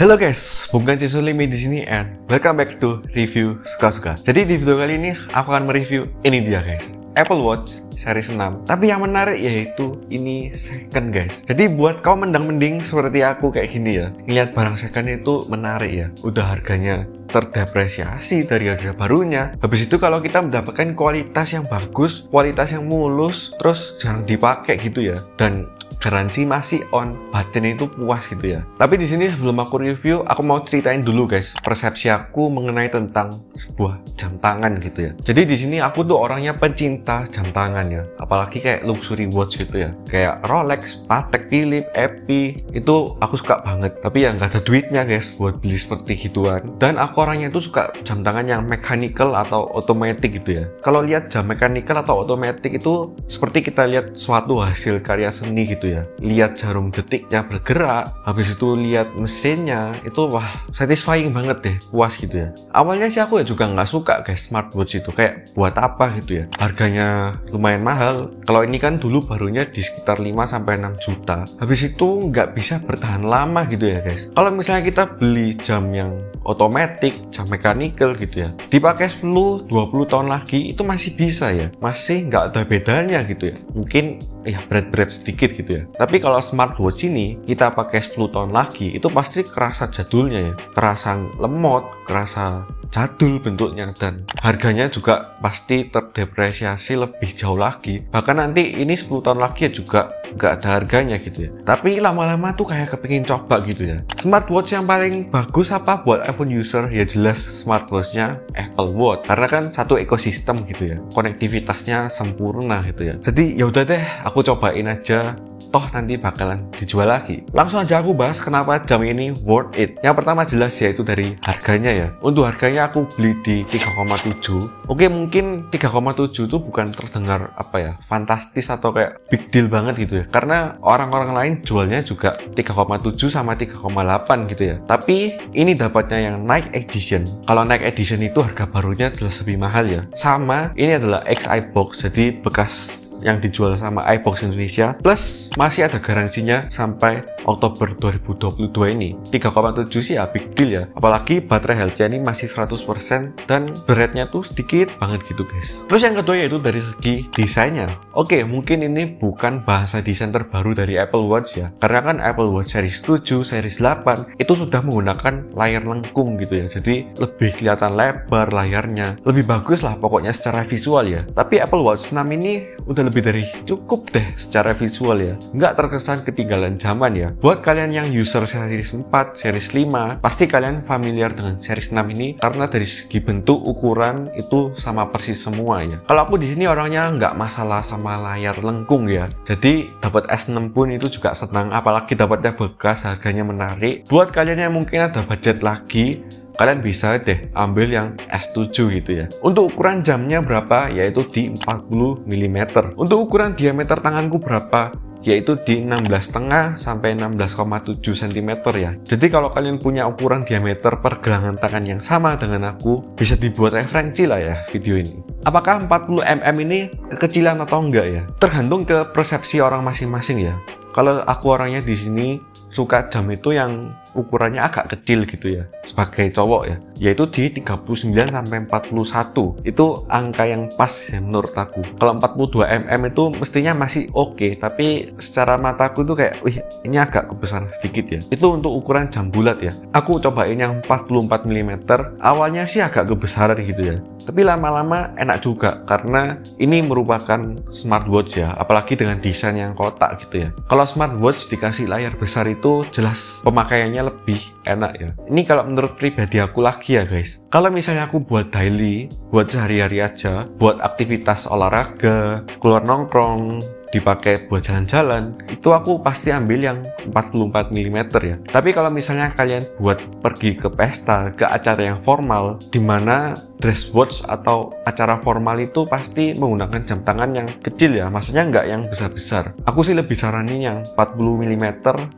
Halo guys, bukan Cisulimi di sini and welcome back to review suka-suka. Jadi di video kali ini aku akan mereview ini dia guys, Apple Watch series 6. Tapi yang menarik yaitu ini second guys. Jadi buat kaum mendang-mending seperti aku kayak gini ya, ngeliat barang second itu menarik ya. Udah harganya terdepresiasi dari harga barunya. Habis itu kalau kita mendapatkan kualitas yang bagus, kualitas yang mulus, terus jarang dipakai gitu ya, dan garansi masih on, batin itu puas gitu ya. Tapi di sini sebelum aku review, aku mau ceritain dulu guys persepsi aku mengenai tentang sebuah jam tangan gitu ya. Jadi di sini aku tuh orangnya pencinta jam tangan ya, apalagi kayak luxury watch gitu ya, kayak Rolex, Patek Philippe, Epi, itu aku suka banget. Tapi ya nggak ada duitnya guys buat beli seperti gituan. Dan aku orangnya tuh suka jam tangan yang mechanical atau automatic gitu ya. Kalau lihat jam mechanical atau automatic itu seperti kita lihat suatu hasil karya seni gitu ya. Lihat jarum detiknya bergerak, habis itu lihat mesinnya, itu wah satisfying banget deh, puas gitu ya. Awalnya sih aku ya juga nggak suka guys smartwatch itu, kayak buat apa gitu ya, harganya lumayan mahal. Kalau ini kan dulu barunya di sekitar 5-6 juta, habis itu nggak bisa bertahan lama gitu ya guys. Kalau misalnya kita beli jam yang otomatis, jam mechanical gitu ya, dipakai 10-20 tahun lagi itu masih bisa ya, masih nggak ada bedanya gitu ya. Mungkin ya berat-berat sedikit gitu ya. Tapi kalau smartwatch ini kita pakai 10 tahun lagi itu pasti kerasa jadulnya ya, kerasa lemot, kerasa jadul bentuknya, dan harganya juga pasti terdepresiasi lebih jauh lagi. Bahkan nanti ini 10 tahun lagi ya juga nggak ada harganya gitu ya. Tapi lama-lama tuh kayak kepingin coba gitu ya. Smartwatch yang paling bagus apa buat iPhone user? Ya jelas smartwatchnya Apple Watch, karena kan satu ekosistem gitu ya, konektivitasnya sempurna gitu ya. Jadi ya udah deh, aku cobain aja, toh nanti bakalan dijual lagi. Langsung aja aku bahas kenapa jam ini worth it. Yang pertama jelas yaitu dari harganya ya. Untuk harganya aku beli di 3,7. Oke, mungkin 3,7 itu bukan terdengar apa ya, fantastis atau kayak big deal banget gitu ya, karena orang-orang lain jualnya juga 3,7 sama 3,8 gitu ya. Tapi ini dapatnya yang Night Edition. Kalau Night Edition itu harga barunya jelas lebih mahal ya. Sama ini adalah X iBox, jadi bekas yang dijual sama iBox Indonesia, plus masih ada garansinya sampai Oktober 2022 ini. 3,7 sih ya big deal ya, apalagi baterai health-nya ini masih 100% dan beratnya tuh sedikit banget gitu guys. Terus yang kedua yaitu dari segi desainnya. Oke, mungkin ini bukan bahasa desain terbaru dari Apple Watch ya, karena kan Apple Watch series 7, series 8 itu sudah menggunakan layar lengkung gitu ya, jadi lebih kelihatan lebar layarnya, lebih bagus lah pokoknya secara visual ya. Tapi Apple Watch 6 ini udah lebih dari cukup deh secara visual ya, nggak terkesan ketinggalan zaman ya. Buat kalian yang user series 4, series 5, pasti kalian familiar dengan series 6 ini karena dari segi bentuk, ukuran itu sama persis semua ya. Kalau aku di sini orangnya nggak masalah sama layar lengkung ya, jadi dapat S6 pun itu juga senang, apalagi dapatnya bekas, harganya menarik. Buat kalian yang mungkin ada budget lagi, kalian bisa deh ambil yang S7 gitu ya. Untuk ukuran jamnya berapa? Yaitu di 40 mm. Untuk ukuran diameter tanganku berapa? Yaitu di 16,5 sampai 16,7 cm ya. Jadi kalau kalian punya ukuran diameter pergelangan tangan yang sama dengan aku, bisa dibuat referensi lah ya video ini. Apakah 40 mm ini kekecilan atau enggak ya? Tergantung ke persepsi orang masing-masing ya. Kalau aku orangnya di sini suka jam itu yang ukurannya agak kecil gitu ya, sebagai cowok ya, yaitu di 39 sampai 41. Itu angka yang pas ya menurut aku. Kalau 42 mm itu mestinya masih oke, tapi secara mataku tuh kayak wih, ini agak kebesaran sedikit ya. Itu untuk ukuran jam bulat ya. Aku cobain yang 44 mm. Awalnya sih agak kebesaran gitu ya, tapi lama-lama enak juga karena ini merupakan smartwatch ya, apalagi dengan desain yang kotak gitu ya. Kalau smartwatch dikasih layar besar itu jelas pemakaiannya lebih enak ya. Ini kalau menurut pribadi aku lagi ya guys. Kalau misalnya aku buat daily, buat sehari-hari aja, buat aktivitas olahraga, keluar nongkrong, dipakai buat jalan-jalan, itu aku pasti ambil yang 44 mm ya. Tapi kalau misalnya kalian buat pergi ke pesta, ke acara yang formal, dimana dress watch atau acara formal itu pasti menggunakan jam tangan yang kecil ya, maksudnya nggak yang besar-besar. Aku sih lebih saranin yang 40 mm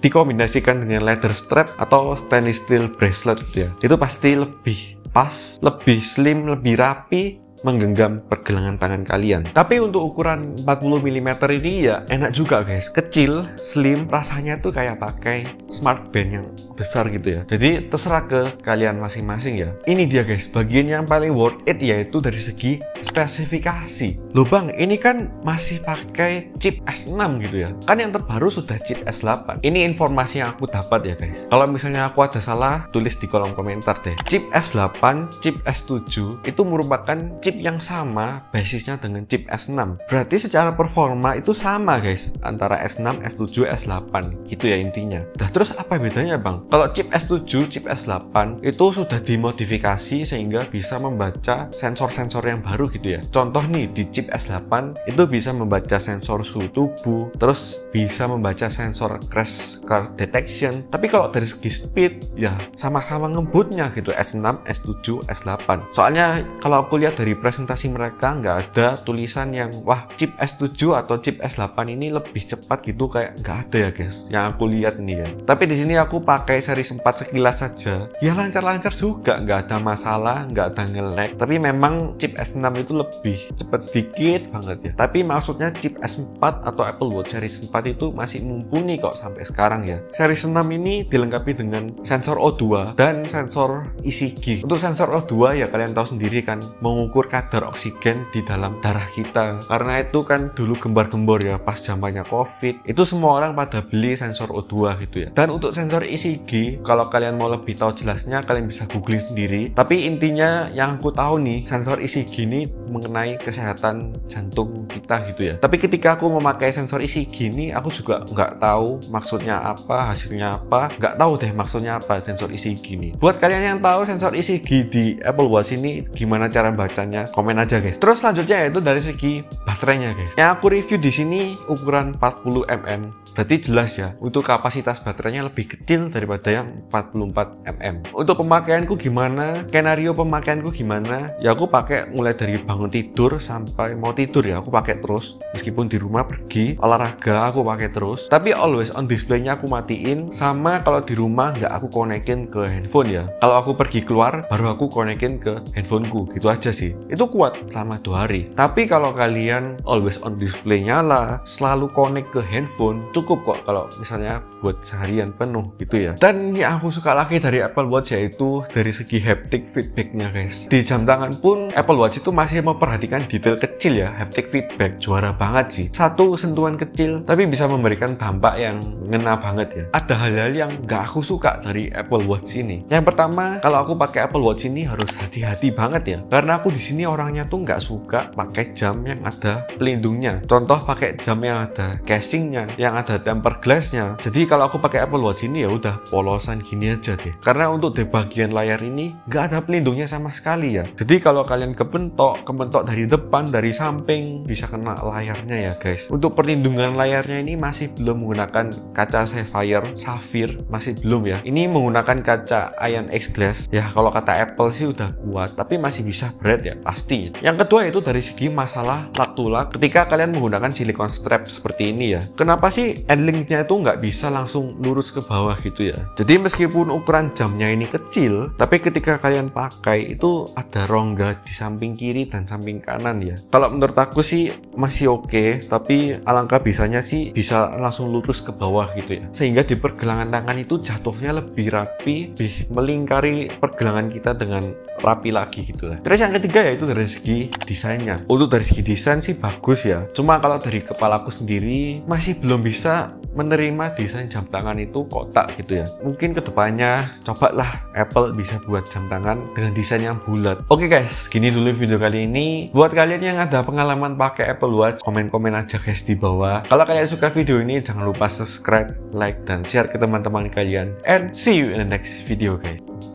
dikombinasikan dengan leather strap atau stainless steel bracelet gitu ya. Itu pasti lebih pas, lebih slim, lebih rapi, menggenggam pergelangan tangan kalian. Tapi untuk ukuran 40 mm ini ya enak juga guys, kecil, slim, rasanya tuh kayak pakai smartband yang besar gitu ya. Jadi terserah ke kalian masing-masing ya. Ini dia guys, bagian yang paling worth it yaitu dari segi spesifikasi. Loh bang, ini kan masih pakai chip S6 gitu ya. Kan yang terbaru sudah chip S8. Ini informasi yang aku dapat ya guys. Kalau misalnya aku ada salah, tulis di kolom komentar deh. Chip S8, chip S7 itu merupakan chip yang sama basisnya dengan chip S6. Berarti secara performa itu sama guys antara S6, S7, S8 gitu ya intinya. Nah terus apa bedanya bang? Kalau chip S7, chip S8 itu sudah dimodifikasi sehingga bisa membaca sensor-sensor yang baru gitu ya. Contoh nih di chip S8 itu bisa membaca sensor suhu tubuh, terus bisa membaca sensor crash car detection. Tapi kalau dari segi speed ya sama-sama ngebutnya gitu, S6, S7, S8. Soalnya kalau aku lihat dari presentasi mereka nggak ada tulisan yang wah chip S7 atau chip S8 ini lebih cepat gitu, kayak nggak ada ya guys yang aku lihat nih ya. Tapi di sini aku pakai seri 4 sekilas saja ya lancar-lancar juga, nggak ada masalah, nggak ada nge-lag. Tapi memang chip S6 itu lebih cepat sedikit banget ya. Tapi maksudnya chip S4 atau Apple Watch seri 4 itu masih mumpuni kok sampai sekarang ya. Seri 6 ini dilengkapi dengan sensor O2 dan sensor ECG. Untuk sensor O2 ya kalian tahu sendiri kan, mengukur kadar oksigen di dalam darah kita. Karena itu kan dulu gembar-gembor ya pas zamannya COVID. Itu semua orang pada beli sensor O2 gitu ya. Dan untuk sensor ECG, kalau kalian mau lebih tahu jelasnya kalian bisa googling sendiri. Tapi intinya yang aku tahu nih, sensor ECG ini mengenai kesehatan jantung kita gitu ya. Tapi ketika aku memakai sensor ECG ini, aku juga nggak tahu maksudnya apa, hasilnya apa. Nggak tahu deh maksudnya apa sensor ECG ini. Buat kalian yang tahu sensor ECG di Apple Watch ini gimana cara bacanya, komen aja guys. Terus selanjutnya yaitu dari segi baterainya guys. Yang aku review di sini ukuran 40 mm. Berarti jelas ya, untuk kapasitas baterainya lebih kecil daripada yang 44 mm. Untuk pemakaianku gimana? Skenario pemakaianku gimana? Ya aku pakai mulai dari bangun tidur sampai mau tidur ya, aku pakai terus. Meskipun di rumah pergi olahraga aku pakai terus. Tapi always on display-nya aku matiin. Sama kalau di rumah nggak aku konekin ke handphone ya. Kalau aku pergi keluar baru aku konekin ke handphoneku. Gitu aja sih. Itu kuat selama 2 hari. Tapi kalau kalian always on display nyala, selalu connect ke handphone, cukup kok kalau misalnya buat seharian penuh gitu ya. Dan yang aku suka lagi dari Apple Watch yaitu dari segi haptic feedback-nya guys. Di jam tangan pun Apple Watch itu masih memperhatikan detail kecil ya. Haptic feedback juara banget sih. Satu sentuhan kecil tapi bisa memberikan dampak yang ngena banget ya. Ada hal-hal yang gak aku suka dari Apple Watch ini. Yang pertama, kalau aku pakai Apple Watch ini harus hati-hati banget ya. Karena aku di sini orangnya tuh nggak suka pakai jam yang ada pelindungnya. Contoh pakai jam yang ada casingnya, yang ada tempered glassnya. Jadi kalau aku pakai Apple Watch ini ya udah polosan gini aja deh. Karena untuk di bagian layar ini nggak ada pelindungnya sama sekali ya. Jadi kalau kalian kepentok dari depan, dari samping, bisa kena layarnya ya guys. Untuk perlindungan layarnya ini masih belum menggunakan kaca Sapphire, masih belum ya. Ini menggunakan kaca INX glass. Ya kalau kata Apple sih udah kuat, tapi masih bisa berat ya pasti. Yang kedua itu dari segi masalah lak-tulak ketika kalian menggunakan silikon strap seperti ini ya. Kenapa sih endlinknya itu nggak bisa langsung lurus ke bawah gitu ya? Jadi meskipun ukuran jamnya ini kecil, tapi ketika kalian pakai itu ada rongga di samping kiri dan samping kanan ya. Kalau menurut aku sih masih oke, tapi alangkah bisanya sih bisa langsung lurus ke bawah gitu ya. Sehingga di pergelangan tangan itu jatuhnya lebih rapi, lebih melingkari pergelangan kita dengan rapi lagi gitu lah. Terus yang ketiga yaitu dari segi desainnya. Untuk dari segi desain sih bagus ya. Cuma kalau dari kepalaku sendiri masih belum bisa menerima desain jam tangan itu kotak gitu ya. Mungkin kedepannya cobalah Apple bisa buat jam tangan dengan desain yang bulat. Oke guys, gini dulu video kali ini. Buat kalian yang ada pengalaman pakai Apple Watch, komen-komen aja guys di bawah. Kalau kalian suka video ini jangan lupa subscribe, like, dan share ke teman-teman kalian. And see you in the next video guys.